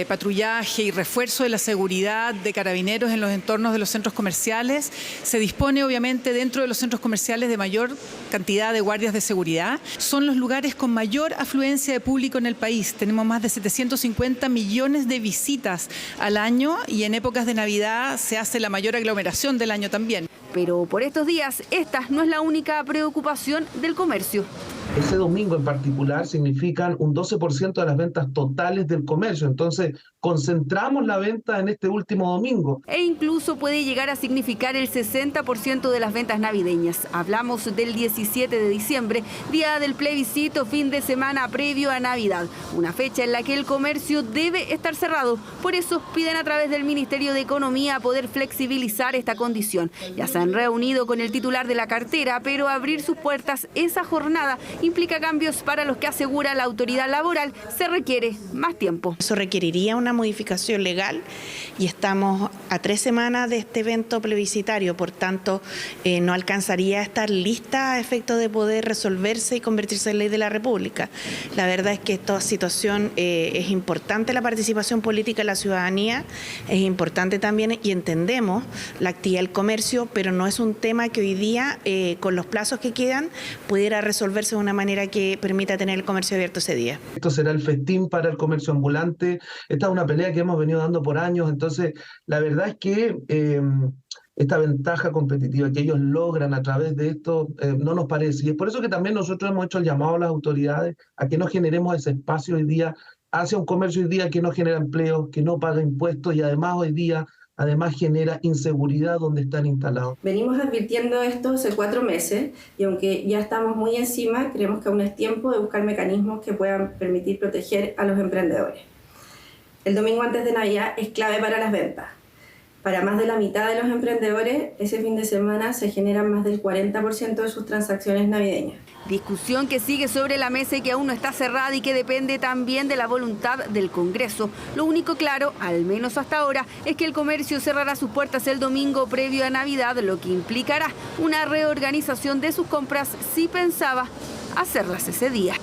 Speaker 18: patrullaje y refuerzo de la seguridad de carabineros en los entornos de los centros comerciales, se dispone obviamente dentro de los centros comerciales de mayor cantidad de guardias de seguridad. Son los lugares con mayor afluencia de público en el país. Tenemos más de 750 millones de visitas al año y en épocas de Navidad se hace la mayor aglomeración del año también.
Speaker 11: Pero por estos días, esta no es la única preocupación del comercio.
Speaker 19: Ese domingo en particular significan un 12% de las ventas totales del comercio. Entonces, concentramos la venta en este último domingo.
Speaker 11: E incluso puede llegar a significar el 60% de las ventas navideñas. Hablamos del 17 de diciembre, día del plebiscito, fin de semana previo a Navidad. Una fecha en la que el comercio debe estar cerrado. Por eso piden a través del Ministerio de Economía poder flexibilizar esta condición. Ya se han reunido con el titular de la cartera, pero abrir sus puertas esa jornada implica cambios para los que asegura la autoridad laboral. Se requiere más tiempo.
Speaker 20: Eso requeriría una modificación legal y estamos a 3 semanas de este evento plebiscitario, por tanto no alcanzaría a estar lista a efecto de poder resolverse y convertirse en ley de la República. La verdad es que esta situación es importante, la participación política de la ciudadanía, es importante también y entendemos la actividad del comercio, pero no es un tema que hoy día con los plazos que quedan pudiera resolverse de una manera que permita tener el comercio abierto ese día.
Speaker 19: Esto será el festín para el comercio ambulante. Esta es una pelea que hemos venido dando por años. Entonces, la verdad es que esta ventaja competitiva que ellos logran a través de esto no nos parece. Y es por eso que también nosotros hemos hecho el llamado a las autoridades a que no generemos ese espacio hoy día hacia un comercio hoy día que no genera empleo, que no paga impuestos y además hoy día genera inseguridad donde están instalados.
Speaker 22: Venimos advirtiendo esto hace 4 meses y aunque ya estamos muy encima, creemos que aún es tiempo de buscar mecanismos que puedan permitir proteger a los emprendedores. El domingo antes de Navidad es clave para las ventas. Para más de la mitad de los emprendedores, ese fin de semana se generan más del 40% de sus transacciones navideñas.
Speaker 11: Discusión que sigue sobre la mesa y que aún no está cerrada y que depende también de la voluntad del Congreso. Lo único claro, al menos hasta ahora, es que el comercio cerrará sus puertas el domingo previo a Navidad, lo que implicará una reorganización de sus compras si pensaba hacerlas ese día.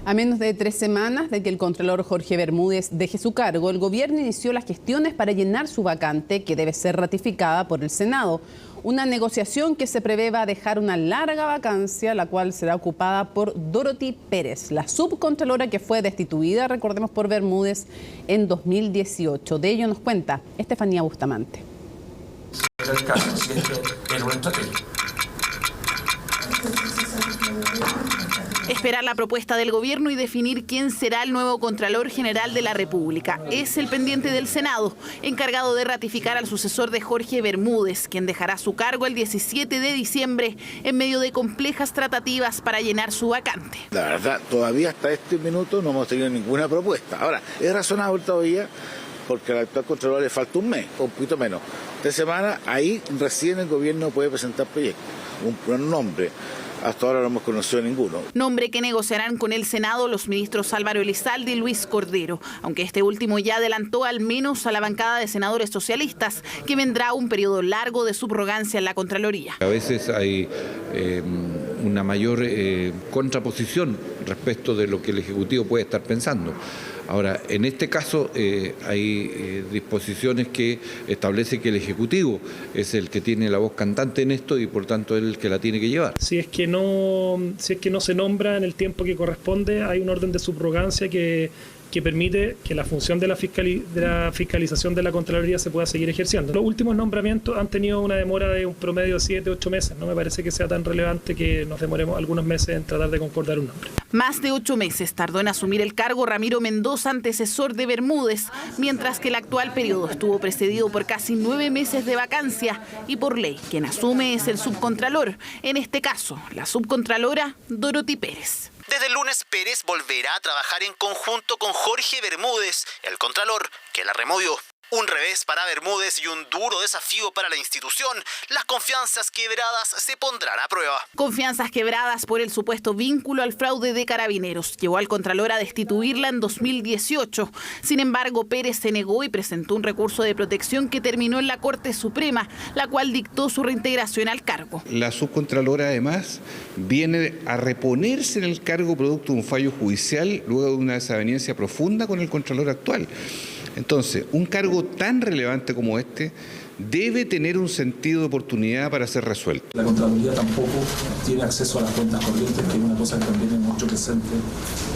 Speaker 1: A menos de 3 semanas de que el contralor Jorge Bermúdez deje su cargo, el gobierno inició las gestiones para llenar su vacante, que debe ser ratificada por el Senado. Una negociación que se prevé va a dejar una larga vacancia, la cual será ocupada por Dorothy Pérez, la subcontralora que fue destituida, recordemos, por Bermúdez en 2018. De ello nos cuenta Estefanía Bustamante.
Speaker 2: Esperar la propuesta del gobierno y definir quién será el nuevo Contralor General de la República. Es el pendiente del Senado, encargado de ratificar al sucesor de Jorge Bermúdez, quien dejará su cargo el 17 de diciembre en medio de complejas tratativas para llenar su vacante.
Speaker 4: La verdad, todavía hasta este minuto no hemos tenido ninguna propuesta. Ahora, es razonable todavía porque al actual Contralor le falta un mes, o un poquito menos. 3 semanas, ahí recién el gobierno puede presentar proyectos, un nombre. Hasta ahora no hemos conocido ninguno.
Speaker 2: Nombre que negociarán con el Senado los ministros Álvaro Elizalde y Luis Cordero, aunque este último ya adelantó al menos a la bancada de senadores socialistas que vendrá un periodo largo de subrogancia en la Contraloría.
Speaker 5: A veces hay una mayor contraposición respecto de lo que el Ejecutivo puede estar pensando. Ahora, en este caso hay disposiciones que establece que el Ejecutivo es el que tiene la voz cantante en esto y por tanto es el que la tiene que llevar.
Speaker 10: Si es que no se nombra en el tiempo que corresponde, hay un orden de subrogancia que permite que la función de la fiscalización de la Contraloría se pueda seguir ejerciendo. Los últimos nombramientos han tenido una demora de un promedio de 7-8 meses. No me parece que sea tan relevante que nos demoremos algunos meses en tratar de concordar un nombre.
Speaker 2: Más de 8 meses tardó en asumir el cargo Ramiro Mendoza, antecesor de Bermúdez, mientras que el actual periodo estuvo precedido por casi 9 meses de vacancia y por ley quien asume es el subcontralor, en este caso la subcontralora Dorothy Pérez.
Speaker 6: Desde el lunes, Pérez volverá a trabajar en conjunto con Jorge Bermúdez, el contralor que la removió. Un revés para Bermúdez y un duro desafío para la institución. Las confianzas quebradas se pondrán a prueba.
Speaker 2: Confianzas quebradas por el supuesto vínculo al fraude de Carabineros. Llevó al Contralor a destituirla en 2018. Sin embargo, Pérez se negó y presentó un recurso de protección que terminó en la Corte Suprema, la cual dictó su reintegración al cargo.
Speaker 21: La subcontralora, además, viene a reponerse en el cargo producto de un fallo judicial luego de una desaveniencia profunda con el Contralor actual. Entonces, un cargo tan relevante como este debe tener un sentido de oportunidad para ser resuelto.
Speaker 23: La Contraloría tampoco tiene acceso a las cuentas corrientes, que es una cosa que también hemos hecho presente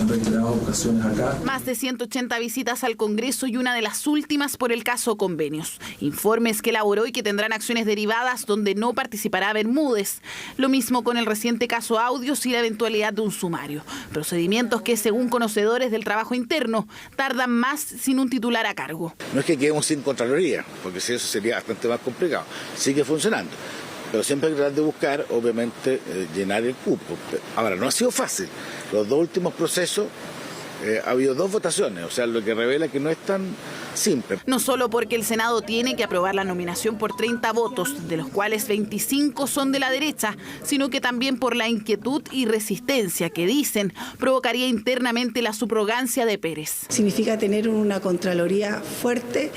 Speaker 23: en reiteradas ocasiones acá.
Speaker 2: Más de 180 visitas al Congreso y una de las últimas por el caso Convenios. Informes que elaboró y que tendrán acciones derivadas donde no participará Bermúdez. Lo mismo con el reciente caso Audios y la eventualidad de un sumario. Procedimientos que, según conocedores del trabajo interno, tardan más sin un titular a cargo.
Speaker 4: No es que quedemos sin Contraloría, porque si eso sería bastante más complicado. Sigue funcionando, pero siempre hay que tratar de buscar, obviamente, llenar el cupo. Ahora, no ha sido fácil. Los 2 últimos procesos ha habido 2 votaciones, o sea, lo que revela que no es tan simple.
Speaker 2: No solo porque el Senado tiene que aprobar la nominación por 30 votos, de los cuales 25 son de la derecha, sino que también por la inquietud y resistencia que dicen provocaría internamente la subrogancia de Pérez.
Speaker 24: Significa tener una Contraloría fuerte,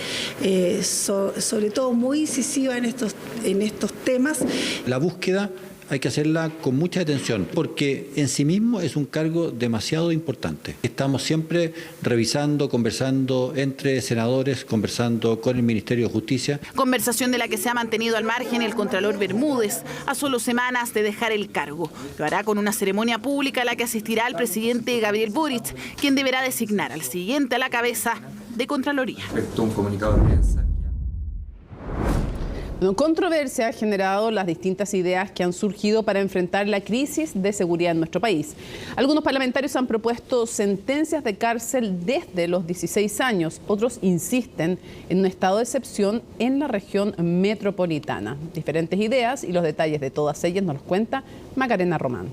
Speaker 24: sobre todo muy incisiva en estos temas.
Speaker 25: La búsqueda hay que hacerla con mucha atención, porque en sí mismo es un cargo demasiado importante. Estamos siempre revisando, conversando entre senadores, conversando con el Ministerio de Justicia.
Speaker 2: Conversación de la que se ha mantenido al margen el Contralor Bermúdez a solo semanas de dejar el cargo. Lo hará con una ceremonia pública a la que asistirá el presidente Gabriel Boric, quien deberá designar al siguiente a la cabeza de Contraloría.
Speaker 23: Un comunicado de prensa.
Speaker 1: Controversia ha generado las distintas ideas que han surgido para enfrentar la crisis de seguridad en nuestro país. Algunos parlamentarios han propuesto sentencias de cárcel desde los 16 años. Otros insisten en un estado de excepción en la región metropolitana. Diferentes ideas y los detalles de todas ellas nos los cuenta Macarena Román.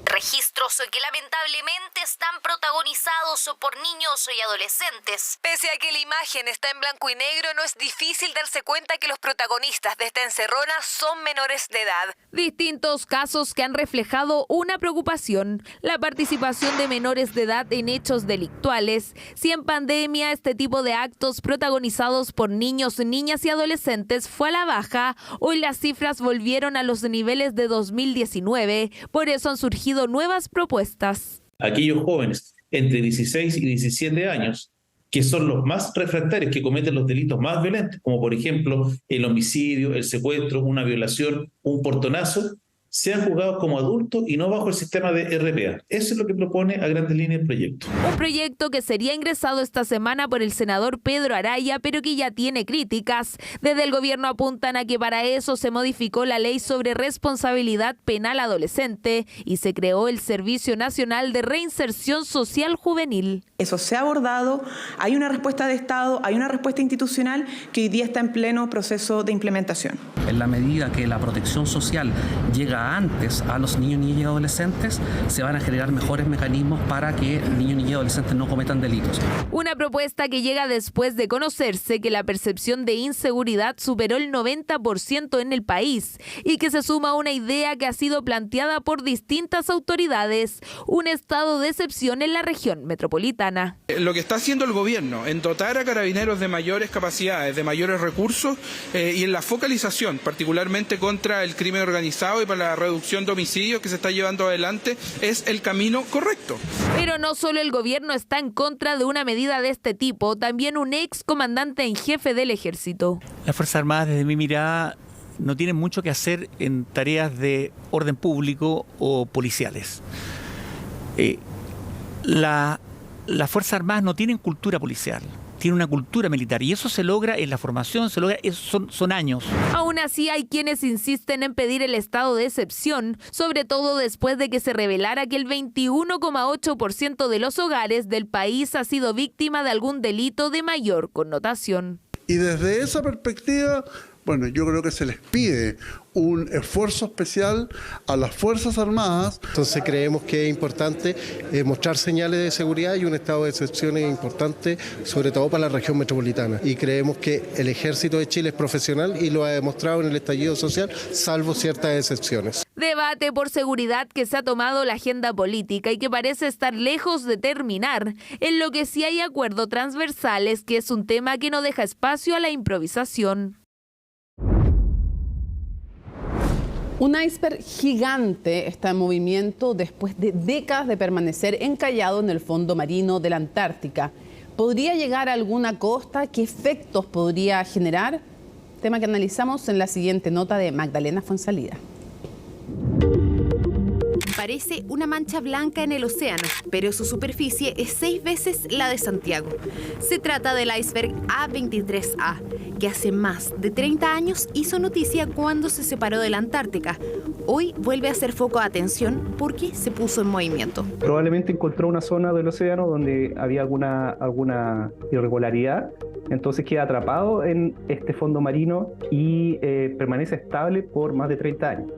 Speaker 26: Registros que lamentablemente están protagonizados por niños y adolescentes.
Speaker 27: Pese a que la imagen está en blanco y negro, no es difícil darse cuenta que los protagonistas de esta encerrona son menores de edad.
Speaker 28: Distintos casos que han reflejado una preocupación, la participación de menores de edad en hechos delictuales. Si en pandemia este tipo de actos protagonizados por niños, niñas y adolescentes fue a la baja, hoy las cifras volvieron a los niveles de 2019. Por eso han surgido nuevas propuestas.
Speaker 29: Aquellos jóvenes entre 16 y 17 años, que son los más refractarios, que cometen los delitos más violentos, como por ejemplo el homicidio, el secuestro, una violación, un portonazo, sean juzgados como adultos y no bajo el sistema de RPA. Eso es lo que propone a grandes líneas el proyecto.
Speaker 28: Un proyecto que sería ingresado esta semana por el senador Pedro Araya, pero que ya tiene críticas. Desde el gobierno apuntan a que para eso se modificó la ley sobre responsabilidad penal adolescente y se creó el Servicio Nacional de Reinserción Social Juvenil.
Speaker 3: Eso se ha abordado, hay una respuesta de Estado, hay una respuesta institucional que hoy día está en pleno proceso de implementación.
Speaker 7: En la medida que la protección social llega antes a los niños, niñas y adolescentes, se van a generar mejores mecanismos para que niños, niñas y adolescentes no cometan delitos.
Speaker 28: Una propuesta que llega después de conocerse que la percepción de inseguridad superó el 90% en el país y que se suma a una idea que ha sido planteada por distintas autoridades, un estado de excepción en la región metropolitana.
Speaker 17: Lo que está haciendo el gobierno en dotar a carabineros de mayores capacidades, de mayores recursos y en la focalización, particularmente contra el crimen organizado y para la reducción de homicidios que se está llevando adelante, es el camino correcto.
Speaker 28: Pero no solo el gobierno está en contra de una medida de este tipo, también un ex comandante en jefe del ejército.
Speaker 8: Las Fuerzas Armadas, desde mi mirada, no tienen mucho que hacer en tareas de orden público o policiales. Las Fuerzas Armadas no tienen cultura policial, tienen una cultura militar y eso se logra en la formación, son años.
Speaker 28: Aún así hay quienes insisten en pedir el estado de excepción, sobre todo después de que se revelara que el 21,8% de los hogares del país ha sido víctima de algún delito de mayor connotación.
Speaker 9: Y desde esa perspectiva, bueno, yo creo que se les pide un esfuerzo especial a las Fuerzas Armadas.
Speaker 12: Entonces creemos que es importante mostrar señales de seguridad y un estado de excepción es importante, sobre todo para la región metropolitana. Y creemos que el Ejército de Chile es profesional y lo ha demostrado en el estallido social, salvo ciertas excepciones.
Speaker 28: Debate por seguridad que se ha tomado la agenda política y que parece estar lejos de terminar. En lo que sí hay acuerdo transversal es que es un tema que no deja espacio a la improvisación.
Speaker 1: Un iceberg gigante está en movimiento después de décadas de permanecer encallado en el fondo marino de la Antártica. ¿Podría llegar a alguna costa? ¿Qué efectos podría generar? Tema que analizamos en la siguiente nota de Magdalena Fonsalida.
Speaker 13: Parece una mancha blanca en el océano, pero su superficie es 6 veces la de Santiago. Se trata del iceberg A23A, que hace más de 30 años hizo noticia cuando se separó de la Antártica. Hoy vuelve a ser foco de atención porque se puso en movimiento.
Speaker 14: Probablemente encontró una zona del océano donde había alguna irregularidad, entonces queda atrapado en este fondo marino y permanece estable por más de 30 años.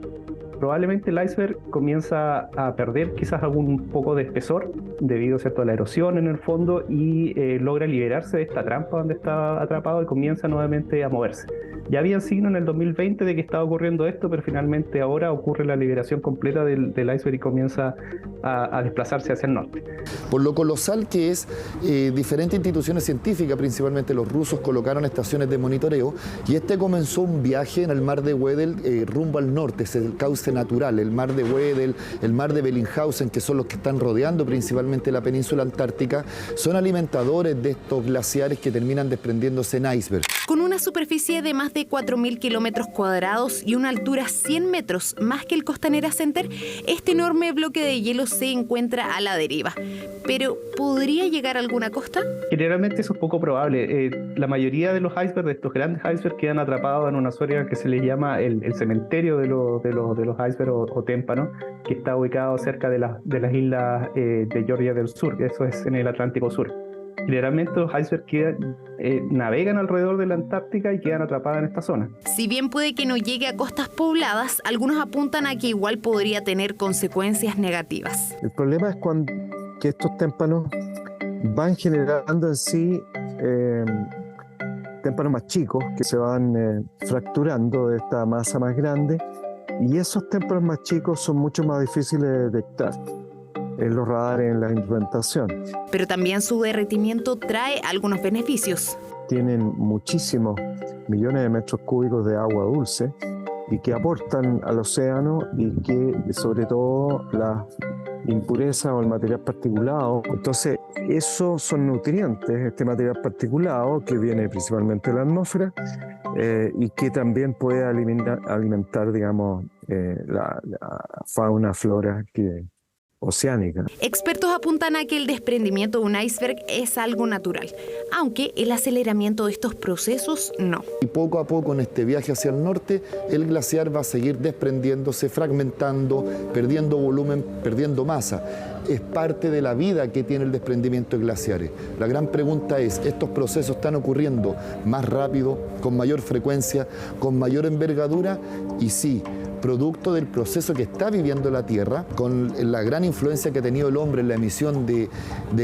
Speaker 14: Probablemente el iceberg comienza a perder quizás algún poco de espesor debido, ¿cierto?, a la erosión en el fondo y logra liberarse de esta trampa donde estaba atrapado y comienza nuevamente a moverse. Ya había signos en el 2020 de que estaba ocurriendo esto, pero finalmente ahora ocurre la liberación completa del iceberg y comienza a desplazarse hacia el norte.
Speaker 15: Por lo colosal que es, diferentes instituciones científicas, principalmente los rusos, colocaron estaciones de monitoreo y comenzó un viaje en el mar de Weddell rumbo al norte, es el cauce natural, el mar de Weddell, el mar de Bellinghausen, que son los que están rodeando principalmente la península antártica, son alimentadores de estos glaciares que terminan desprendiéndose en iceberg.
Speaker 13: Con una superficie de más de 4.000 kilómetros cuadrados y una altura 100 metros más que el Costanera Center, este enorme bloque de hielo se encuentra a la deriva. Pero, ¿podría llegar a alguna costa?
Speaker 14: Generalmente eso es poco probable. La mayoría de los icebergs, de estos grandes icebergs, quedan atrapados en una zona que se le llama el cementerio de los icebergs o témpanos, que está ubicado cerca de las islas de Georgia del Sur, eso es en el Atlántico Sur. Generalmente los icebergs navegan alrededor de la Antártica y quedan atrapados en esta zona.
Speaker 13: Si bien puede que no llegue a costas pobladas, algunos apuntan a que igual podría tener consecuencias negativas.
Speaker 16: El problema es que estos témpanos van generando en sí témpanos más chicos que se van fracturando de esta masa más grande, y esos témpanos más chicos son mucho más difíciles de detectar en los radares, en la instrumentación.
Speaker 13: Pero también su derretimiento trae algunos beneficios.
Speaker 16: Tienen muchísimos millones de metros cúbicos de agua dulce y que aportan al océano, y que sobre todo la impureza o el material particulado. Entonces, esos son nutrientes, este material particulado que viene principalmente de la atmósfera y que también puede alimentar, digamos, la fauna, flora oceánica.
Speaker 13: Expertos apuntan a que el desprendimiento de un iceberg es algo natural, aunque el aceleramiento de estos procesos no.
Speaker 15: Y poco a poco en este viaje hacia el norte, el glaciar va a seguir desprendiéndose, fragmentando, perdiendo volumen, perdiendo masa. Es parte de la vida que tiene el desprendimiento de glaciares. La gran pregunta es, ¿estos procesos están ocurriendo más rápido, con mayor frecuencia, con mayor envergadura? Y sí, producto del proceso que está viviendo la Tierra, con la gran influencia que ha tenido el hombre en la emisión de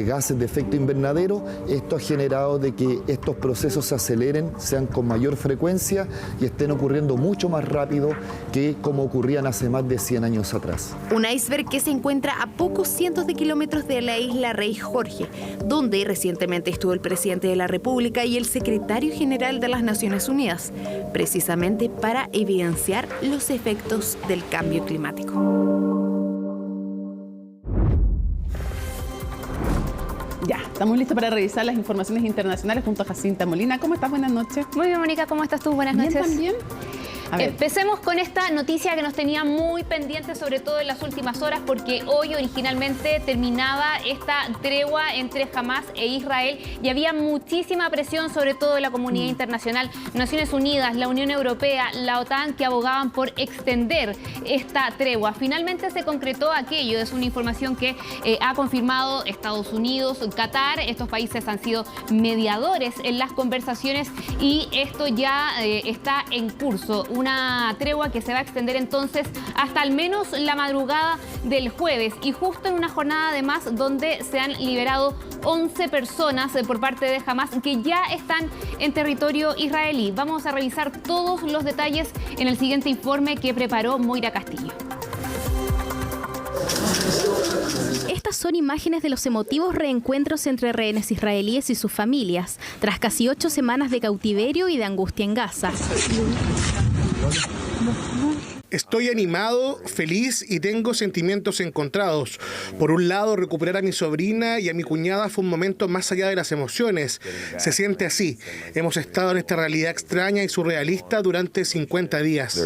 Speaker 15: gases de efecto invernadero, esto ha generado de que estos procesos se aceleren, sean con mayor frecuencia y estén ocurriendo mucho más rápido que como ocurrían hace más de 100 años atrás.
Speaker 13: Un iceberg que se encuentra a pocos cientos de kilómetros de la isla Rey Jorge, donde recientemente estuvo el presidente de la República y el secretario general de las Naciones Unidas, precisamente para evidenciar los efectos del cambio climático.
Speaker 1: Ya, estamos listos para revisar las informaciones internacionales junto a Jacinta Molina. ¿Cómo estás? Buenas noches.
Speaker 5: Muy bien, Mónica, ¿cómo estás tú? Buenas noches.
Speaker 1: También.
Speaker 5: Empecemos con esta noticia que nos tenía muy pendientes, sobre todo en las últimas horas, porque hoy originalmente terminaba esta tregua entre Hamás e Israel y había muchísima presión, sobre todo de la comunidad internacional, Naciones Unidas, la Unión Europea, la OTAN, que abogaban por extender esta tregua. Finalmente se concretó aquello, es una información que ha confirmado Estados Unidos, Qatar. Estos países han sido mediadores en las conversaciones y esto ya está en curso. Una tregua que se va a extender entonces hasta al menos la madrugada del jueves y justo en una jornada además donde se han liberado 11 personas por parte de Hamás que ya están en territorio israelí. Vamos a revisar todos los detalles en el siguiente informe que preparó Moira Castillo.
Speaker 6: Estas son imágenes de los emotivos reencuentros entre rehenes israelíes y sus familias, tras casi 8 semanas de cautiverio y de angustia en Gaza.
Speaker 10: Estoy animado, feliz y tengo sentimientos encontrados. Por un lado, recuperar a mi sobrina y a mi cuñada fue un momento más allá de las emociones. Se siente así. Hemos estado en esta realidad extraña y surrealista durante 50 días.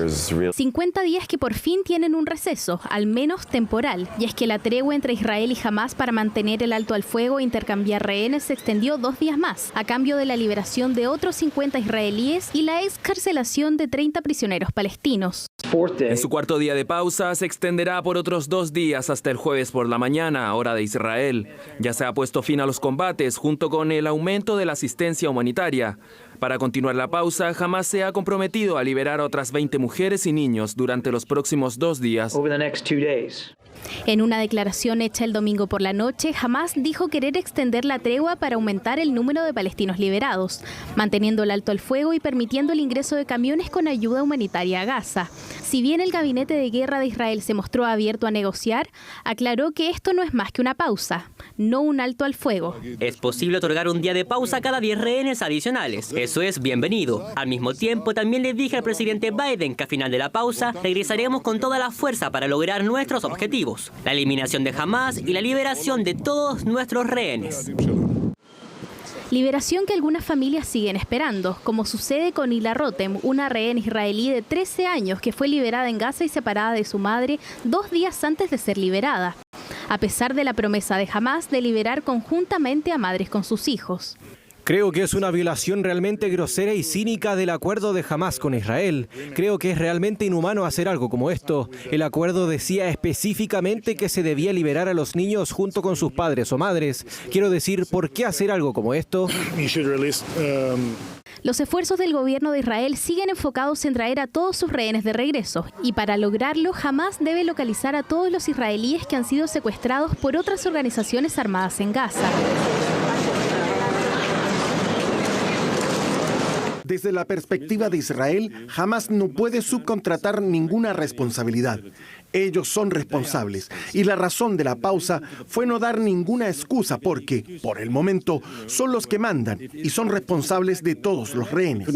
Speaker 6: 50 días que por fin tienen un receso, al menos temporal. Y es que la tregua entre Israel y Hamás para mantener el alto al fuego e intercambiar rehenes se extendió 2 días más, a cambio de la liberación de otros 50 israelíes y la excarcelación de 30 prisioneros palestinos.
Speaker 11: En su cuarto día de pausa se extenderá por otros 2 días hasta el jueves por la mañana, hora de Israel. Ya se ha puesto fin a los combates junto con el aumento de la asistencia humanitaria. Para continuar la pausa, Hamás se ha comprometido a liberar a otras 20 mujeres y niños durante los próximos 2 días.
Speaker 6: En una declaración hecha el domingo por la noche, Hamás dijo querer extender la tregua para aumentar el número de palestinos liberados, manteniendo el alto al fuego y permitiendo el ingreso de camiones con ayuda humanitaria a Gaza. Si bien el gabinete de guerra de Israel se mostró abierto a negociar, aclaró que esto no es más que una pausa, no un alto al fuego.
Speaker 18: Es posible otorgar un día de pausa cada 10 rehenes adicionales. Eso es bienvenido. Al mismo tiempo, también le dije al presidente Biden que al final de la pausa regresaremos con toda la fuerza para lograr nuestros objetivos. La eliminación de Hamás y la liberación de todos nuestros rehenes.
Speaker 6: Liberación que algunas familias siguen esperando, como sucede con Hila Rotem, una rehén israelí de 13 años que fue liberada en Gaza y separada de su madre 2 días antes de ser liberada, a pesar de la promesa de Hamás de liberar conjuntamente a madres con sus hijos.
Speaker 19: Creo que es una violación realmente grosera y cínica del acuerdo de Hamás con Israel. Creo que es realmente inhumano hacer algo como esto. El acuerdo decía específicamente que se debía liberar a los niños junto con sus padres o madres. Quiero decir, ¿por qué hacer algo como esto?
Speaker 6: Los esfuerzos del gobierno de Israel siguen enfocados en traer a todos sus rehenes de regreso, y para lograrlo, Hamás debe localizar a todos los israelíes que han sido secuestrados por otras organizaciones armadas en Gaza.
Speaker 20: Desde la perspectiva de Israel, Hamás no puede subcontratar ninguna responsabilidad.
Speaker 2: Ellos son responsables y la razón de la pausa fue no dar ninguna excusa porque, por el momento, son los que mandan y son responsables de todos los rehenes.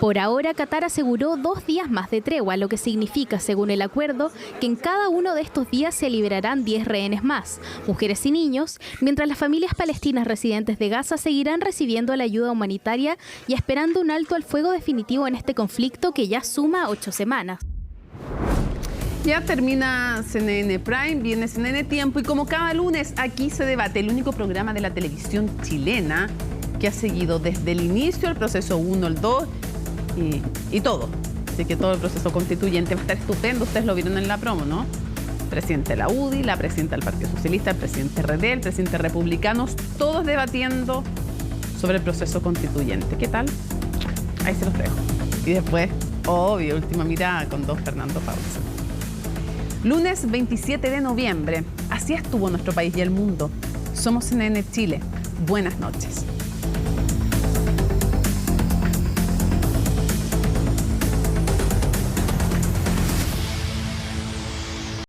Speaker 6: Por ahora, Qatar aseguró 2 días más de tregua, lo que significa, según el acuerdo, que en cada uno de estos días se liberarán 10 rehenes más, mujeres y niños, mientras las familias palestinas residentes de Gaza seguirán recibiendo la ayuda humanitaria y esperando un alto al fuego definitivo en este conflicto que ya suma 8 semanas.
Speaker 1: Ya termina CNN Prime, viene CNN Tiempo y como cada lunes aquí se debate el único programa de la televisión chilena que ha seguido desde el inicio el proceso 1, el 2 y todo. Así que todo el proceso constituyente va a estar estupendo, ustedes lo vieron en la promo, ¿no? Presidente de la UDI, la presidenta del Partido Socialista, el presidente RD, el presidente republicanos, todos debatiendo sobre el proceso constituyente. ¿Qué tal? Ahí se los dejo. Y después, obvio, última mirada con don Fernando Pausa. Lunes 27 de noviembre. Así estuvo nuestro país y el mundo. Somos CNN Chile. Buenas noches.